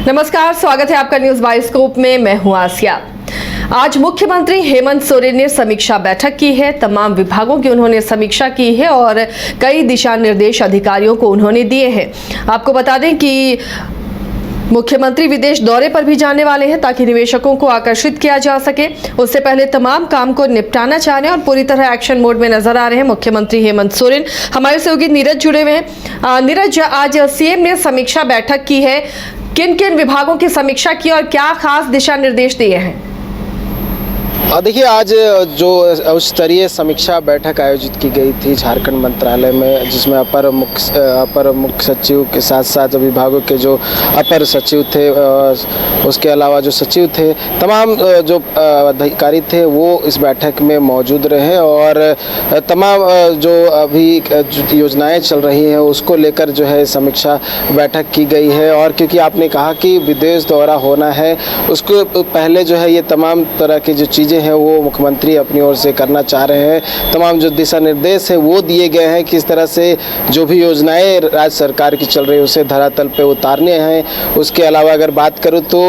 नमस्कार, स्वागत है आपका न्यूज बाइस्कोप में। मैं हूं आसिया। आज मुख्यमंत्री हेमंत सोरेन ने समीक्षा बैठक की है। तमाम विभागों की उन्होंने समीक्षा की है और कई दिशा निर्देश अधिकारियों को उन्होंने दिए हैं। आपको बता दें कि मुख्यमंत्री विदेश दौरे पर भी जाने वाले हैं ताकि निवेशकों को आकर्षित किया जा सके। उससे पहले तमाम काम को निपटाना चाह रहे हैं और पूरी तरह एक्शन मोड में नजर आ रहे हैं मुख्यमंत्री हेमंत सोरेन। हमारे सहयोगी नीरज जुड़े हुए हैं। नीरज, आज सीएम ने समीक्षा बैठक की है, किन किन विभागों की समीक्षा की और क्या खास दिशा निर्देश दिए हैं? देखिए, आज जो उच्च स्तरीय समीक्षा बैठक आयोजित की गई थी झारखंड मंत्रालय में, जिसमें अपर मुख्य सचिव के साथ साथ विभागों के जो अपर सचिव थे, उसके अलावा जो सचिव थे, तमाम जो अधिकारी थे वो इस बैठक में मौजूद रहे और तमाम जो अभी योजनाएं चल रही हैं उसको लेकर जो है समीक्षा बैठक की गई है। और क्योंकि आपने कहा कि विदेश दौरा होना है, उसको पहले जो है ये तमाम तरह की जो चीज़ें हैं वो मुख्यमंत्री अपनी ओर से करना चाह रहे हैं। तमाम जो दिशा निर्देश है वो दिए गए हैं, किस तरह से जो भी योजनाएं राज्य सरकार की चल रही है उसे धरातल पे उतारने हैं। उसके अलावा अगर बात करूँ तो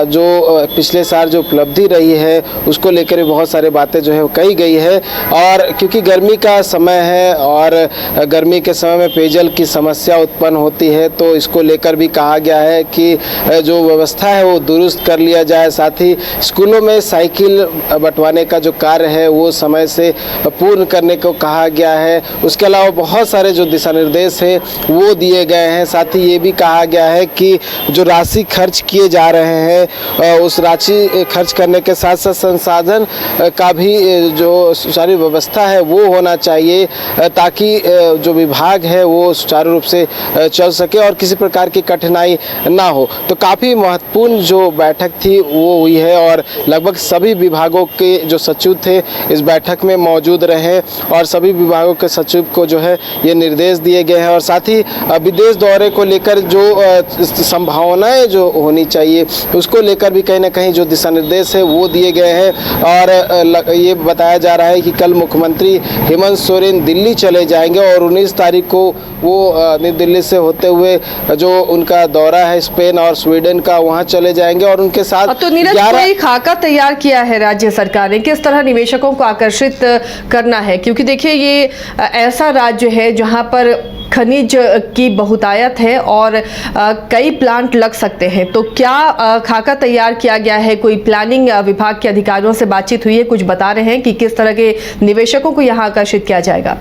जो पिछले साल जो उपलब्धि रही है उसको लेकर भी बहुत सारी बातें जो है कही गई है। और क्योंकि गर्मी का समय है और गर्मी के समय में पेयजल की समस्या उत्पन्न होती है, तो इसको लेकर भी कहा गया है कि जो व्यवस्था है वो दुरुस्त कर लिया जाए। साथ ही स्कूलों में साइकिल बंटवाने का जो कार्य है वो समय से पूर्ण करने को कहा गया है। उसके अलावा बहुत सारे जो दिशा निर्देश है वो दिए गए हैं। साथ ही ये भी कहा गया है कि जो राशि खर्च किए जा रहे हैं उस राशि खर्च करने के साथ साथ संसाधन का भी जो सारी व्यवस्था है वो होना चाहिए, ताकि जो विभाग है वो सुचारू रूप से चल सके और किसी प्रकार की कठिनाई ना हो। तो काफ़ी महत्वपूर्ण जो बैठक थी वो हुई है और लगभग सभी विभागों के जो सचिव थे इस बैठक में मौजूद रहे और सभी विभागों के सचिव को जो है ये निर्देश दिए गए हैं। और साथ ही विदेश दौरे को लेकर जो संभावनाएं जो होनी चाहिए उसको लेकर भी कहीं ना कहीं जो दिशा निर्देश है वो दिए गए हैं। और ये बताया जा रहा है कि कल मुख्यमंत्री हेमंत सोरेन दिल्ली चले जाएंगे और 19 तारीख को वो नई दिल्ली से होते हुए जो उनका दौरा है स्पेन और स्वीडन का, वहाँ चले जाएंगे और उनके साथ तो नीरज, कोई खाका तैयार किया है राज्य सरकार ने, किस तरह निवेशकों को आकर्षित करना है? क्योंकि देखिए ये ऐसा राज्य है जहां पर खनिज की बहुतायत है और कई प्लांट लग सकते हैं। तो क्या खाका तैयार किया गया है? कोई प्लानिंग विभाग के अधिकारियों से बातचीत हुई है? कुछ बता रहे हैं कि किस तरह के निवेशकों को यहाँ आकर्षित किया जाएगा?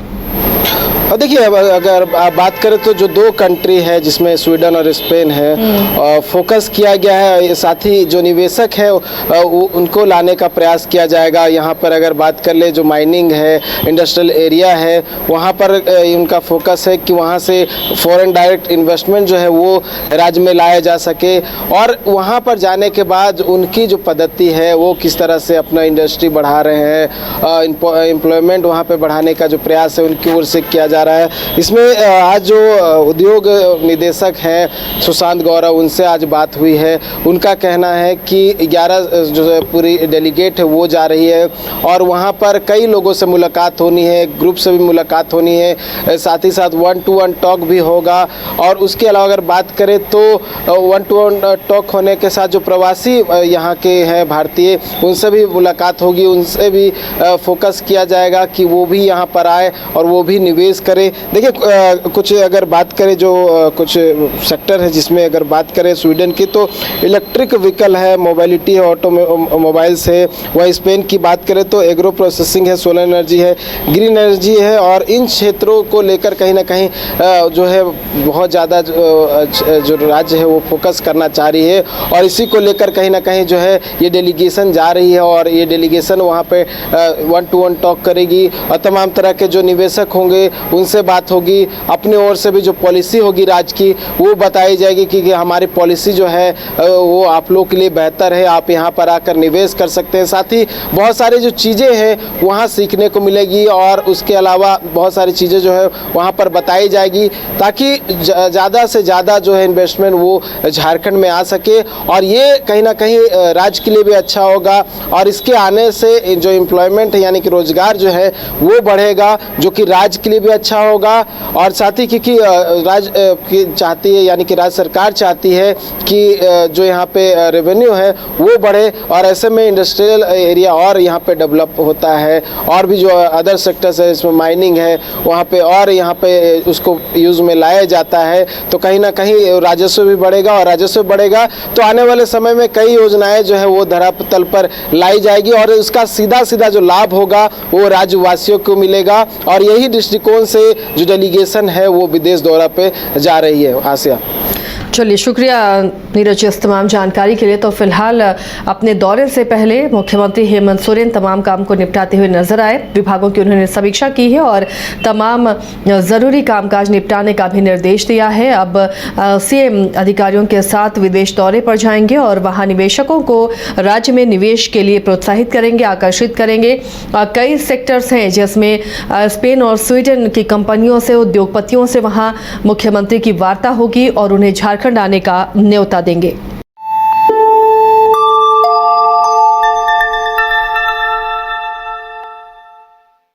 और देखिए, अगर आप बात करें तो जो दो कंट्री है जिसमें स्वीडन और स्पेन है, फोकस किया गया है। साथ ही जो निवेशक है उनको लाने का प्रयास किया जाएगा। यहाँ पर अगर बात कर ले जो माइनिंग है, इंडस्ट्रियल एरिया है, वहाँ पर उनका फोकस है कि वहाँ से फॉरेन डायरेक्ट इन्वेस्टमेंट जो है वो राज्य में लाया जा सके। और वहाँ पर जाने के बाद उनकी जो पद्धति है वो किस तरह से अपना इंडस्ट्री बढ़ा रहे हैं, एम्प्लॉयमेंट वहाँ पर बढ़ाने का जो प्रयास है उनकी ओर से किया जा रहा है। इसमें आज जो उद्योग निदेशक हैं सुशांत गौरव, उनसे आज बात हुई है। उनका कहना है कि 11 जो पूरी डेलीगेट है वो जा रही है और वहाँ पर कई लोगों से मुलाकात होनी है, ग्रुप से भी मुलाकात होनी है, साथ ही साथ 1-to-1 टॉक भी होगा। और उसके अलावा अगर बात करें तो 1-to-1 टॉक होने के साथ जो प्रवासी यहाँ के हैं भारतीय, उनसे भी मुलाकात होगी, उनसे भी फोकस किया जाएगा कि वो भी यहाँ पर आए और वो भी निवेश करें। देखिए, कुछ अगर बात करें जो कुछ सेक्टर है जिसमें अगर बात करें स्वीडन की, तो इलेक्ट्रिक व्हीकल है, मोबिलिटी है, ऑटोमोबाइल्स है। वहीं स्पेन की बात करें तो एग्रो प्रोसेसिंग है, सोलर एनर्जी है, ग्रीन एनर्जी है। और इन क्षेत्रों को लेकर कहीं ना कहीं जो है बहुत ज़्यादा जो राज्य है वो फोकस करना चाह रही है और इसी को लेकर कहीं ना कहीं जो है ये डेलीगेशन जा रही है और ये डेलीगेशन वहाँ पे 1-to-1 टॉक करेगी और तमाम तरह के जो निवेशक होंगे उनसे बात होगी। अपनी ओर से भी जो पॉलिसी होगी राज्य की वो बताई जाएगी कि हमारी पॉलिसी जो है वो आप लोग के लिए बेहतर है, आप यहाँ पर आकर निवेश कर सकते हैं। साथ ही बहुत सारी जो चीज़ें हैं वहाँ सीखने को मिलेगी और उसके अलावा बहुत सारी चीज़ें जो है वहाँ पर बताई जाएगी ताकि ज़्यादा से ज़्यादा जो है इन्वेस्टमेंट वो झारखंड में आ सके और ये कहीं ना कहीं राज्य के लिए भी अच्छा होगा और इसके आने से जो एम्प्लॉयमेंट है यानी कि रोजगार जो है वो बढ़ेगा, जो कि राज्य के लिए भी अच्छा होगा। और साथ ही क्योंकि चाहती है, यानी कि राज्य सरकार चाहती है कि जो यहाँ पे रेवेन्यू है वो बढ़े, और ऐसे में इंडस्ट्रियल एरिया और यहाँ पे डेवलप होता है, और भी जो अदर सेक्टर्स है इसमें माइनिंग है वहाँ पे, और यहाँ पे उसको यूज़ में लाया जाता है, तो कहीं ना कहीं राजस्व भी बढ़ेगा, और राजस्व बढ़ेगा तो आने वाले समय में कई योजनाएं जो है वो धरातल पर लाई जाएगी, और उसका सीधा सीधा जो लाभ होगा वो राज्यवासियों को मिलेगा। और यही दृष्टिकोण से जो डेलीगेशन है वो विदेश दौरा पे जा रही है। आसिया, चलिए, शुक्रिया नीरज इस तमाम जानकारी के लिए। तो फिलहाल अपने दौरे से पहले मुख्यमंत्री हेमंत सोरेन तमाम काम को निपटाते हुए नजर आए। विभागों की उन्होंने समीक्षा की है और तमाम ज़रूरी कामकाज निपटाने का भी निर्देश दिया है। अब सीएम अधिकारियों के साथ विदेश दौरे पर जाएंगे और वहां निवेशकों को राज्य में निवेश के लिए प्रोत्साहित करेंगे, आकर्षित करेंगे। कई सेक्टर्स हैं जिसमें स्पेन और स्वीडन की कंपनियों से, उद्योगपतियों से वहां मुख्यमंत्री की वार्ता होगी और उन्हें झारखंड आने का न्योता देंगे।